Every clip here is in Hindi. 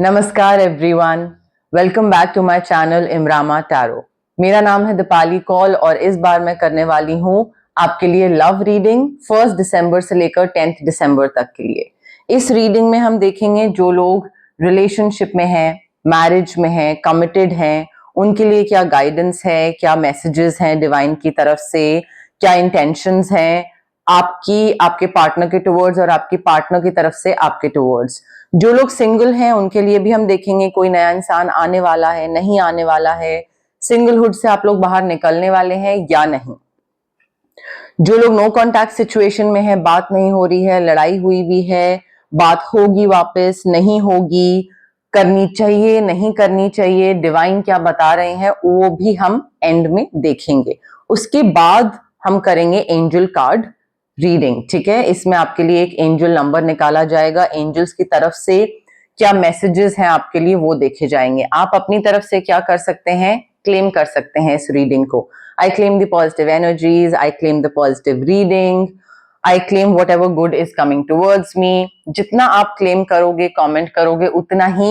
नमस्कार everyone, welcome back to my channel इमरामा टैरो। मेरा नाम है दीपाली कौल और इस बार मैं करने वाली हूँ आपके लिए लव रीडिंग 1 दिसंबर से लेकर 10 दिसंबर तक के लिए। इस रीडिंग में हम देखेंगे जो लोग रिलेशनशिप में हैं, मैरिज में हैं, कमिटेड हैं, उनके लिए क्या गाइडेंस है, क्या मैसेजेस हैं डिवाइन की तरफ से, क्या इंटेंशंस हैं आपके पार्टनर के टुवर्ड्स और आपकी पार्टनर की तरफ से आपके टुवर्ड्स। जो लोग सिंगल हैं उनके लिए भी हम देखेंगे कोई नया इंसान आने वाला है, नहीं आने वाला है, सिंगलहुड से आप लोग बाहर निकलने वाले हैं या नहीं। जो लोग नो कॉन्टैक्ट सिचुएशन में है, बात नहीं हो रही है, लड़ाई हुई भी है, बात होगी वापस, नहीं होगी, करनी चाहिए, नहीं करनी चाहिए, डिवाइन क्या बता रहे हैं वो भी हम एंड में देखेंगे। उसके बाद हम करेंगे एंजल कार्ड रीडिंग। ठीक है, इसमें आपके लिए एक एंजल नंबर निकाला जाएगा, एंजल्स की तरफ से क्या मैसेजेस हैं आपके लिए वो देखे जाएंगे। आप अपनी तरफ से क्या कर सकते हैं, क्लेम कर सकते हैं इस रीडिंग को। I claim the positive energies, I claim the positive reading, I claim whatever good is coming towards me। जितना आप क्लेम करोगे, कमेंट करोगे, उतना ही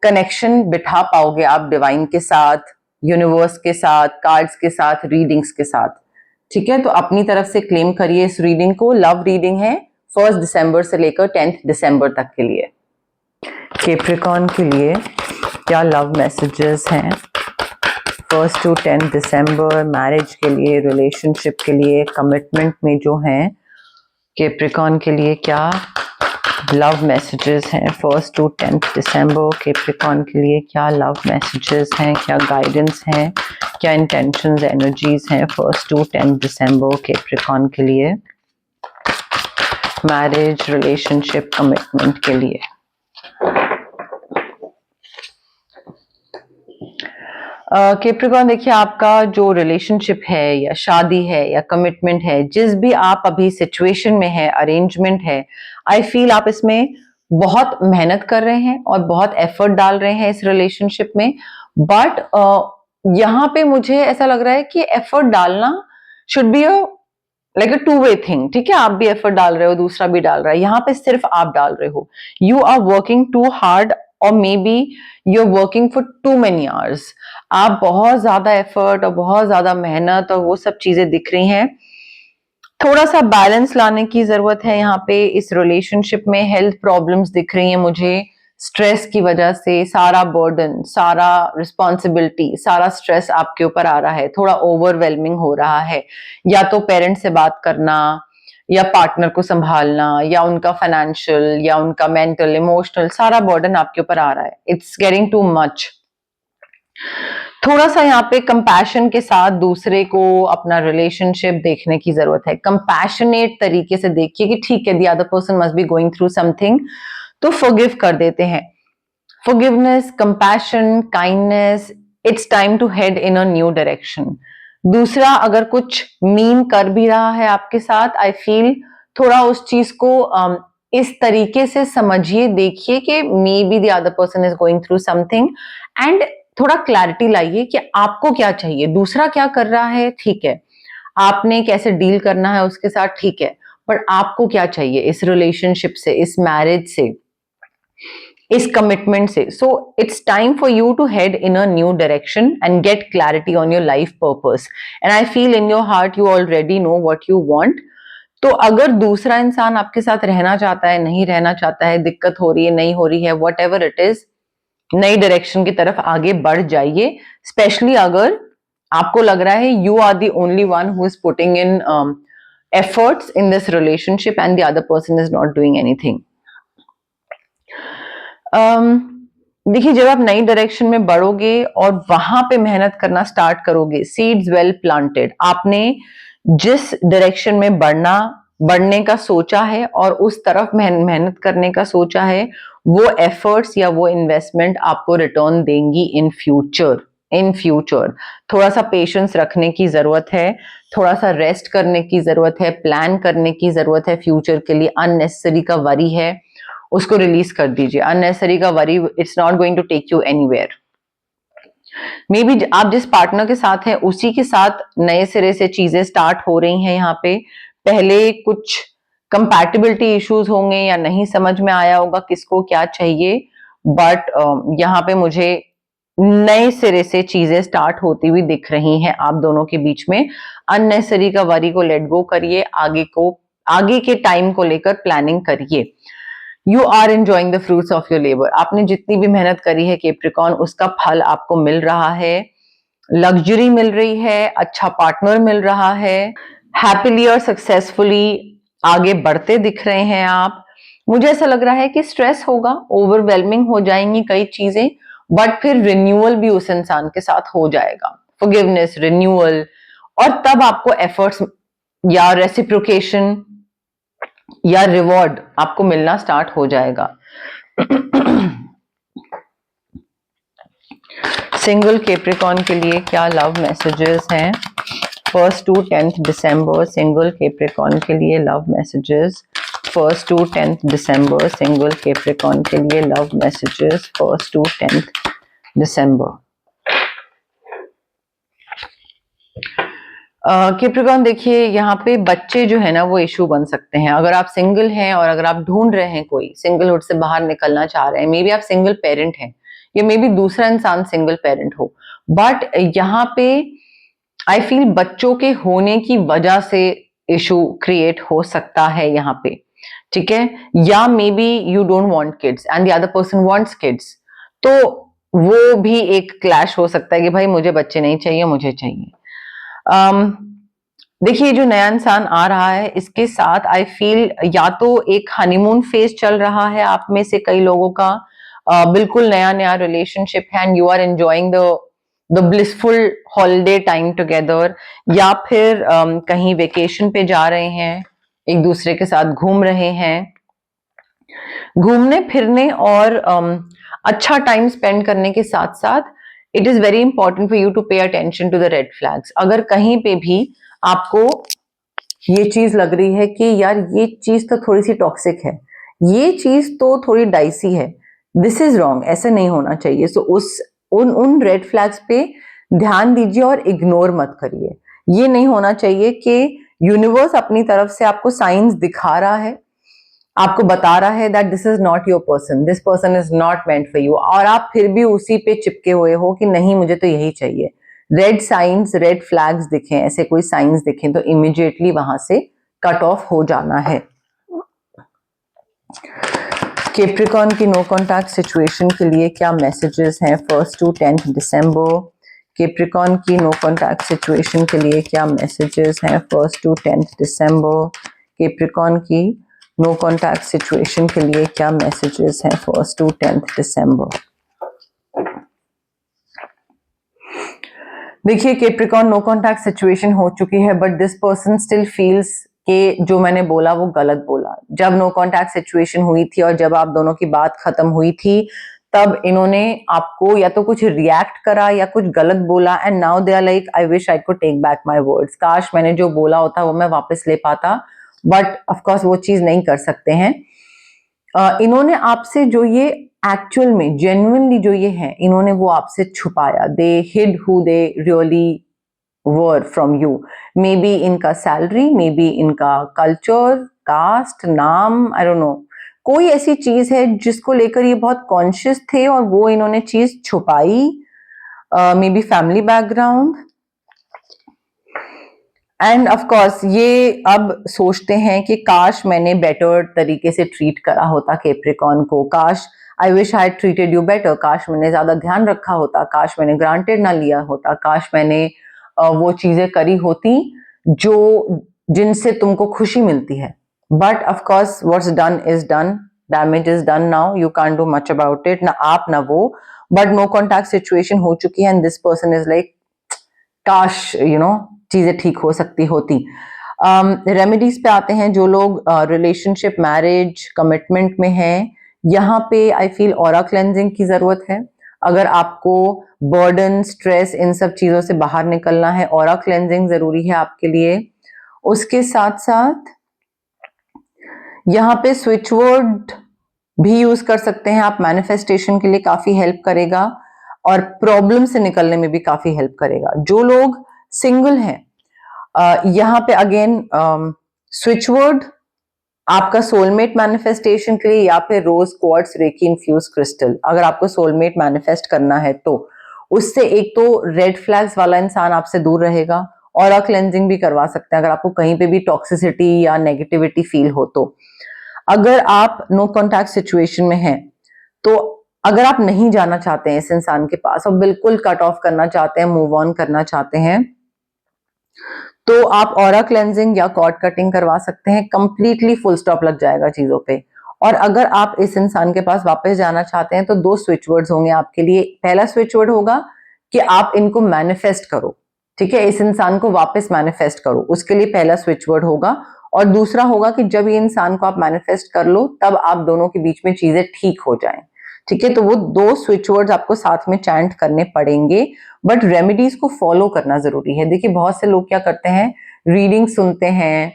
कनेक्शन बिठा पाओगे आप डिवाइन के साथ, यूनिवर्स के साथ, कार्ड्स के साथ, रीडिंग्स के साथ। ठीक है, तो अपनी तरफ से क्लेम करिए इस रीडिंग को। लव रीडिंग है 1 दिसंबर से लेकर 10 दिसंबर तक के लिए। कैप्रिकॉर्न के लिए क्या लव मैसेजेस हैं 1 to 10 दिसंबर, मैरिज के लिए, रिलेशनशिप के लिए, कमिटमेंट में जो हैं कैप्रिकॉर्न के लिए क्या लव मैसेजेस हैं 1 to 10 दिसंबर। कैप्रिकॉर्न के लिए क्या लव मैसेजेस हैं, क्या गाइडेंस हैं, क्या इंटेंशंस, एनर्जीज हैं 1 to 10 दिसंबर कैप्रिकॉर्न के लिए, मैरिज, रिलेशनशिप, कमिटमेंट के लिए। कैप्रिकॉर्न देखिए, आपका जो रिलेशनशिप है या शादी है या कमिटमेंट है, जिस भी आप अभी सिचुएशन में है, अरेंजमेंट है, आई फील आप इसमें बहुत मेहनत कर रहे हैं और बहुत एफर्ट डाल रहे हैं इस रिलेशनशिप में। बट यहाँ पे मुझे ऐसा लग रहा है कि एफर्ट डालना should be like a two way thing. ठीक है, आप भी एफर्ट डाल रहे हो, दूसरा भी डाल रहा है, यहाँ पे सिर्फ आप डाल रहे हो। You are working too hard और maybe you are working for too many hours. आप बहुत ज्यादा एफर्ट और बहुत ज्यादा मेहनत और वो सब चीजें दिख रही हैं। थोड़ा सा बैलेंस लाने की जरूरत है यहाँ पे इस रिलेशनशिप में। हेल्थ प्रॉब्लम्स दिख रही हैं मुझे, स्ट्रेस की वजह से सारा बर्डन, सारा रिस्पॉन्सिबिलिटी, सारा स्ट्रेस आपके ऊपर आ रहा है, थोड़ा ओवरवेलमिंग हो रहा है। या तो पेरेंट्स से बात करना, या पार्टनर को संभालना, या उनका फाइनेंशियल, या उनका मेंटल, इमोशनल, सारा बर्डन आपके ऊपर आ रहा है। It's getting too much. थोड़ा सा यहाँ पे कंपैशन के साथ दूसरे को अपना रिलेशनशिप देखने की जरूरत है। कंपैशनेट तरीके से देखिए कि ठीक है, the other person must be going through something, तो फॉरगिव कर देते हैं। Forgiveness, compassion, kindness, it's time to head in a new direction. दूसरा अगर कुछ मीन कर भी रहा है आपके साथ, आई फील थोड़ा उस चीज को इस तरीके से समझिए, देखिए कि may be the other person is going through something, and थोड़ा क्लैरिटी लाइए कि आपको क्या चाहिए, दूसरा क्या कर रहा है, ठीक है, आपने कैसे डील करना है उसके साथ, ठीक है, पर आपको क्या चाहिए इस रिलेशनशिप से, इस मैरिज से, इस कमिटमेंट से। So it's time for you to head in a new direction and get clarity on your life purpose. And I feel in your heart you already know what you want. तो अगर दूसरा इंसान आपके साथ रहना चाहता है, नहीं रहना चाहता है, दिक्कत हो रही है, नहीं हो रही है, वट एवर इट इज, नई डायरेक्शन की तरफ आगे बढ़ जाइए। स्पेशली अगर आपको लग रहा है you are the only one who is putting in efforts in this relationship and the other person is not doing anything. देखिए, जब आप नई डायरेक्शन में बढ़ोगे और वहां पे मेहनत करना स्टार्ट करोगे, सीड्स वेल प्लांटेड, आपने जिस डायरेक्शन में बढ़ने का सोचा है और उस तरफ मेहनत करने का सोचा है, वो एफर्ट्स या वो इन्वेस्टमेंट आपको रिटर्न देंगी इन फ्यूचर। थोड़ा सा पेशेंस रखने की जरूरत है, थोड़ा सा रेस्ट करने की जरूरत है, प्लान करने की जरूरत है फ्यूचर के लिए। अननेसेसरी का वरी है, उसको रिलीज कर दीजिए। अननेसेसरी का worry, it's not going to take you anywhere. Maybe आप जिस पार्टनर के साथ हैं उसी के साथ नए सिरे से चीजें स्टार्ट हो रही हैं यहाँ पे। पहले कुछ कंपैटिबिलिटी इश्यूज होंगे या नहीं समझ में आया होगा किसको क्या चाहिए, बट यहाँ पे मुझे नए सिरे से चीजें स्टार्ट होती हुई दिख रही हैं आप दोनों के बीच में। अननेसेसरी का वरी को लेट गो करिए, आगे के टाइम को लेकर प्लानिंग करिए। You are enjoying the fruits of your labour. आपने जितनी भी मेहनत करी है कैप्रिकॉर्न, उसका फल आपको मिल रहा है। लग्जरी मिल रही है, अच्छा पार्टनर मिल रहा है, हैप्पीली और सक्सेसफुली आगे बढ़ते दिख रहे हैं आप। मुझे ऐसा लग रहा है कि स्ट्रेस होगा, ओवरवेलमिंग हो जाएंगी कई चीजें, बट फिर रिन्यूअल भी उस इंसान के साथ हो जाएगा, फॉरगिवनेस, रिन्यूअल, और तब आपको एफर्ट्स या रेसिप्रोकेशन या रिवॉर्ड आपको मिलना स्टार्ट हो जाएगा। सिंगल कैप्रिकॉर्न के लिए क्या लव मैसेजेस हैं 1st to 10th December? Single Capricorn के लिए love messages 1st to 10th December. Single Capricorn के लिए love messages 1st to 10th दिसंबर। कैप्रिकॉर्न देखिए, यहाँ पे बच्चे जो है ना वो इशू बन सकते हैं। अगर आप सिंगल हैं और अगर आप ढूंढ रहे हैं, कोई सिंगलहुड से बाहर निकलना चाह रहे हैं, मे बी आप सिंगल पेरेंट हैं या मे बी दूसरा इंसान सिंगल पेरेंट हो, बट यहाँ पे आई फील बच्चों के होने की वजह से इशू क्रिएट हो सकता है यहाँ पे, ठीक है? या may be you don't want kids and the other person wants kids, तो वो भी एक क्लैश हो सकता है कि भाई मुझे बच्चे नहीं चाहिए, मुझे चाहिए। देखिए, जो नया इंसान आ रहा है इसके साथ आई फील या तो एक हनीमून फेज चल रहा है आप में से कई लोगों का, बिल्कुल नया नया रिलेशनशिप है and you are enjoying the blissful holiday time together, या फिर कहीं वेकेशन पे जा रहे हैं, एक दूसरे के साथ घूम रहे हैं। घूमने फिरने और अच्छा टाइम स्पेंड करने के साथ साथ it is very important for you to pay attention to the red flags. अगर कहीं पे भी आपको ये चीज लग रही है कि यार ये चीज तो थोड़ी सी टॉक्सिक है, ये चीज तो थोड़ी डाइसी है, दिस इज रॉन्ग, ऐसा नहीं होना चाहिए, सो उन रेड फ्लैग्स पे ध्यान दीजिए और इग्नोर मत करिए। ये नहीं होना चाहिए कि यूनिवर्स अपनी तरफ से आपको साइंस दिखा रहा है, आपको बता रहा है that this is not your person, this person is not meant for you, और आप फिर भी उसी पे चिपके हुए हो कि नहीं मुझे तो यही चाहिए। रेड साइंस, रेड फ्लैग्स दिखें, ऐसे कोई साइंस दिखें तो इमीडिएटली वहां से कट ऑफ हो जाना है। कैप्रिकॉर्न की नो कॉन्टैक्ट सिचुएशन के लिए क्या मैसेजेस हैं 1st to 10th दिसंबर? कैप्रिकॉर्न की नो कॉन्टैक्ट सिचुएशन के लिए क्या मैसेजेस हैं 1st to 10th दिसंबर? कैप्रिकॉर्न की नो कॉन्टैक्ट सिचुएशन के लिए क्या मैसेजेस हैं 1st to 10th दिसंबर? देखिए, कैप्रिकॉर्न नो कॉन्टैक्ट सिचुएशन हो चुकी है, but this person still feels कि जो मैंने बोला वो गलत बोला। जब नो कॉन्टैक्ट सिचुएशन हुई थी और जब आप दोनों की बात खत्म हुई थी, तब इन्होंने आपको या तो कुछ रिएक्ट करा या कुछ गलत बोला, and now they are like I wish I could take back my words. काश मैंने जो बोला होता वो मैं वापस ले पाता, बट ऑफ कोर्स वो चीज नहीं कर सकते हैं। इन्होंने आपसे जो ये एक्चुअल में जेन्युइनली जो ये है, इन्होंने वो आपसे छुपाया। They hid who they really were from you. Maybe इनका सैलरी, मे बी इनका कल्चर, कास्ट, नाम, आई डोंट नो, कोई ऐसी चीज है जिसको लेकर ये बहुत कॉन्शियस थे और वो इन्होंने चीज छुपाई। May be family background, end of course ये अब सोचते हैं कि काश मैंने बेटर तरीके से ट्रीट करा होता कैप्रिकॉर्न को, काश आई wish I treated you better, काश मैंने ज्यादा ध्यान रखा होता, काश मैंने ग्रांटेड ना लिया होता, काश मैंने वो चीजें करी होती जो जिनसे तुमको खुशी मिलती है। But of course what's done is done, damage is done now, you can't do much about it, ना आप ना वो, बट नो कॉन्टैक्ट सिचुएशन हो चुकी है and this person is like काश चीजें ठीक हो सकती होती। रेमेडीज पे आते हैं। जो लोग रिलेशनशिप, मैरिज, कमिटमेंट में हैं, यहाँ पे आई फील ऑरा क्लेंजिंग की जरूरत है। अगर आपको बर्डन, स्ट्रेस, इन सब चीजों से बाहर निकलना है, ऑरा क्लेंजिंग जरूरी है आपके लिए। उसके साथ साथ यहाँ पे स्विच वर्ड भी यूज कर सकते हैं आप, मैनिफेस्टेशन के लिए काफी हेल्प करेगा और प्रॉब्लम से निकलने में भी काफी हेल्प करेगा। जो लोग सिंगल हैं, यहाँ पे अगेन स्विच वर्ड आपका सोलमेट मैनिफेस्टेशन के लिए या फिर रोज क्वार्ट्ज रेकी इन्फ्यूज क्रिस्टल, अगर आपको सोलमेट मैनिफेस्ट करना है तो उससे एक तो रेड फ्लैग्स वाला इंसान आपसे दूर रहेगा, और क्लेंजिंग भी करवा सकते हैं अगर आपको कहीं पे भी टॉक्सिसिटी या नेगेटिविटी फील हो तो। अगर आप नो कॉन्टैक्ट सिचुएशन में हैं, तो अगर आप नहीं जाना चाहते हैं इस इंसान के पास और बिल्कुल कट ऑफ करना चाहते हैं, मूव ऑन करना चाहते हैं, तो आप ऑरा क्लेंजिंग या कॉर्ड कटिंग करवा सकते हैं। कंप्लीटली फुल स्टॉप लग जाएगा चीजों पे। और अगर आप इस इंसान के पास वापस जाना चाहते हैं तो 2 स्विच वर्ड्स होंगे आपके लिए। पहला स्विच वर्ड होगा कि आप इनको मैनिफेस्ट करो, ठीक है, इस इंसान को वापस मैनिफेस्ट करो, उसके लिए पहला स्विच वर्ड होगा। और दूसरा होगा कि जब ये इंसान को आप मैनिफेस्ट कर लो तब आप दोनों के बीच में चीजें ठीक हो जाएं, ठीक है। तो वो 2 स्विच वर्ड्स आपको साथ में चैंट करने पड़ेंगे, बट रेमेडीज को फॉलो करना जरूरी है। देखिए बहुत से लोग क्या करते हैं, रीडिंग सुनते हैं,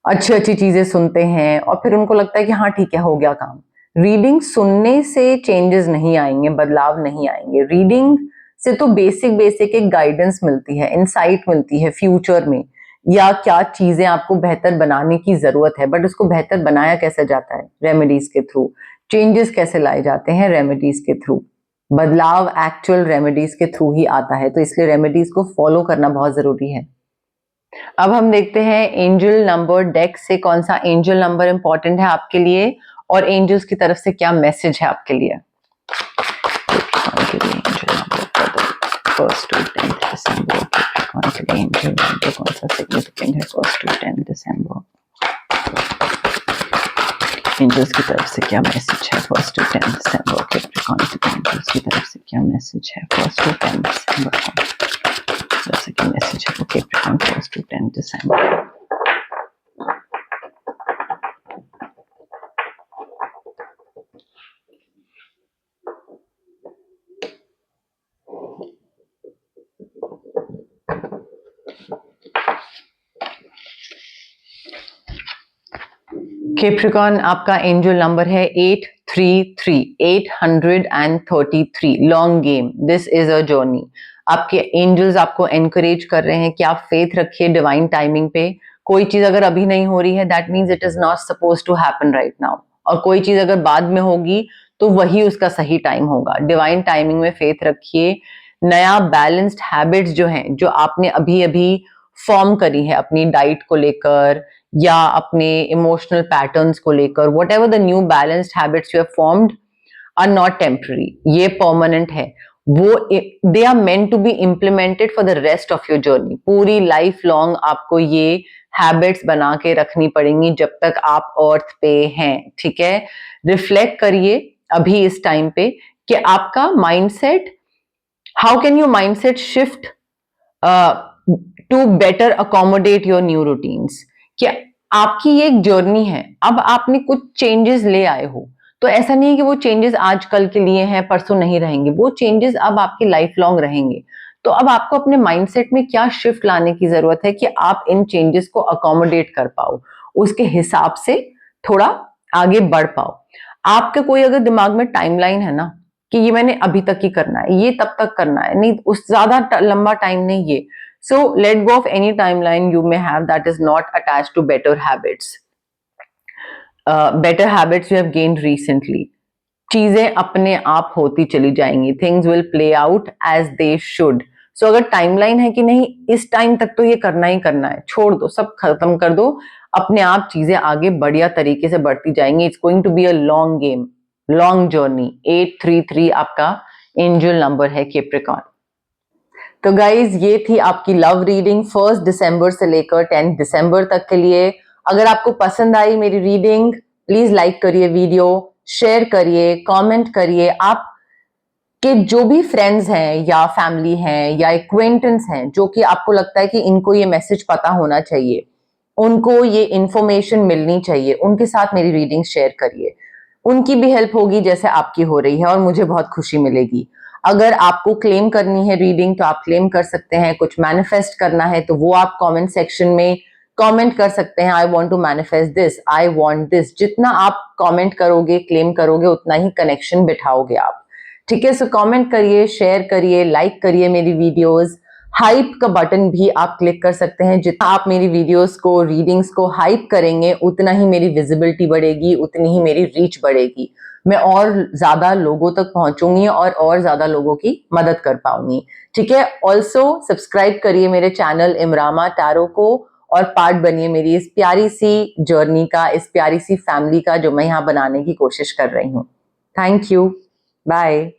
अच्छी अच्छी चीजें सुनते हैं और फिर उनको लगता है कि हाँ ठीक है हो गया काम। रीडिंग सुनने से चेंजेस नहीं आएंगे, बदलाव नहीं आएंगे। रीडिंग से तो बेसिक बेसिक एक गाइडेंस मिलती है, इंसाइट मिलती है फ्यूचर में, या क्या चीजें आपको बेहतर बनाने की जरूरत है, बट उसको बेहतर बनाया कैसे जाता है, रेमेडीज के थ्रू। चेंजेस कैसे लाए जाते हैं, रेमेडीज के थ्रू। बदलाव एक्चुअल रेमेडीज के थ्रू ही आता है, तो इसलिए रेमेडीज को फॉलो करना बहुत जरूरी है। अब हम देखते हैं एंजल नंबर डेक से कौन सा एंजल नंबर इंपॉर्टेंट है आपके लिए और एंजल्स की तरफ से क्या मैसेज है आपके लिए। फर्स्ट टू 10th दिसंबर एंजल नंबर कौन सा सिग्निफिकेंट है first to 10th December, angels की तरफ से क्या मैसेज है first to 10th December, angels की तरफ से क्या मैसेज है फर्स्ट टू 10th दिसंबर, जैसे कि मैसेज है कैप्रिकॉर्न फर्स्ट टू 10th दिसंबर। कैप्रिकॉर्न आपका एंजल नंबर है 833, 833, long game, this is a journey. आपके एंजल्स आपको एनकरेज कर रहे हैं कि आप फेथ रखिए डिवाइन टाइमिंग पे। कोई चीज अगर अभी नहीं हो रही है that means it is not suppose to happen right now, और कोई चीज अगर बाद में होगी तो वही उसका सही टाइम होगा। डिवाइन टाइमिंग में फेथ रखिए। नया बैलेंस्ड हैबिट्स जो हैं, जो आपने अभी अभी फॉर्म करी है अपनी डाइट को लेकर या अपने इमोशनल पैटर्न्स को लेकर, whatever the new balanced habits you have formed are not temporary, ये परमानेंट है। वो they are meant to be implemented for the rest of your journey. पूरी लाइफ लॉन्ग आपको ये हैबिट्स बना के रखनी पड़ेंगी जब तक आप अर्थ पे हैं, ठीक है। रिफ्लेक्ट करिए अभी इस टाइम पे कि आपका mindset, how can your mindset shift to better accommodate your new routines. कि आपकी ये एक जर्नी है, अब आपने कुछ चेंजेस ले आए हो, तो ऐसा नहीं है कि वो चेंजेस आज कल के लिए हैं परसों नहीं रहेंगे, वो चेंजेस अब आपकी लाइफ लॉन्ग रहेंगे। तो अब आपको अपने माइंडसेट में क्या शिफ्ट लाने की जरूरत है कि आप इन चेंजेस को अकोमोडेट कर पाओ, उसके हिसाब से थोड़ा आगे बढ़ पाओ। आपके कोई अगर दिमाग में टाइमलाइन है ना कि ये मैंने अभी तक ही करना है, ये तब तक करना है, नहीं उस ज्यादा लंबा टाइम नहीं ये। So let go of any timeline you may have that is not attached to better habits. Better habits you have gained recently. चीजें अपने आप होती चली जाएंगी. Things will play out as they should. So अगर टाइमलाइन है कि नहीं इस टाइम तक तो ये करना ही करना है, छोड़ दो, सब खत्म कर दो, अपने आप चीजें आगे बढ़िया तरीके से बढ़ती जाएंगी. It's going to be a long game, long journey. 833 आपका एंजल नंबर है कैप्रिकॉर्न। तो गाइज ये थी आपकी लव रीडिंग 1 दिसंबर से लेकर 10 दिसंबर तक के लिए। अगर आपको पसंद आई मेरी रीडिंग, प्लीज लाइक करिए वीडियो, शेयर करिए, कमेंट करिए। आप के जो भी फ्रेंड्स हैं या फैमिली हैं या एक्वेंटेंस हैं जो कि आपको लगता है कि इनको ये मैसेज पता होना चाहिए, उनको ये इंफॉर्मेशन मिलनी चाहिए, उनके साथ मेरी रीडिंग शेयर करिए। उनकी भी हेल्प होगी जैसे आपकी हो रही है और मुझे बहुत खुशी मिलेगी। अगर आपको क्लेम करनी है रीडिंग तो आप क्लेम कर सकते हैं, कुछ मैनिफेस्ट करना है तो वो आप कमेंट सेक्शन में कमेंट कर सकते हैं। I want to manifest this, I want this. जितना आप कमेंट करोगे, क्लेम करोगे, उतना ही कनेक्शन बिठाओगे आप, ठीक है। सो कमेंट करिए, शेयर करिए, लाइक करिए मेरी वीडियोस। हाइप का बटन भी आप क्लिक कर सकते हैं। जितना आप मेरी वीडियोस को, रीडिंग्स को हाइप करेंगे, उतना ही मेरी विजिबिलिटी बढ़ेगी, उतनी ही मेरी रीच बढ़ेगी। मैं और ज्यादा लोगों तक पहुंचूंगी और ज्यादा लोगों की मदद कर पाऊंगी। ठीक है। ऑल्सो सब्सक्राइब करिए मेरे चैनल इमरामा टैरो को और पार्ट बनिए मेरी इस प्यारी सी जर्नी का, इस प्यारी सी फैमिली का जो मैं यहाँ बनाने की कोशिश कर रही हूँ। Thank you. बाय।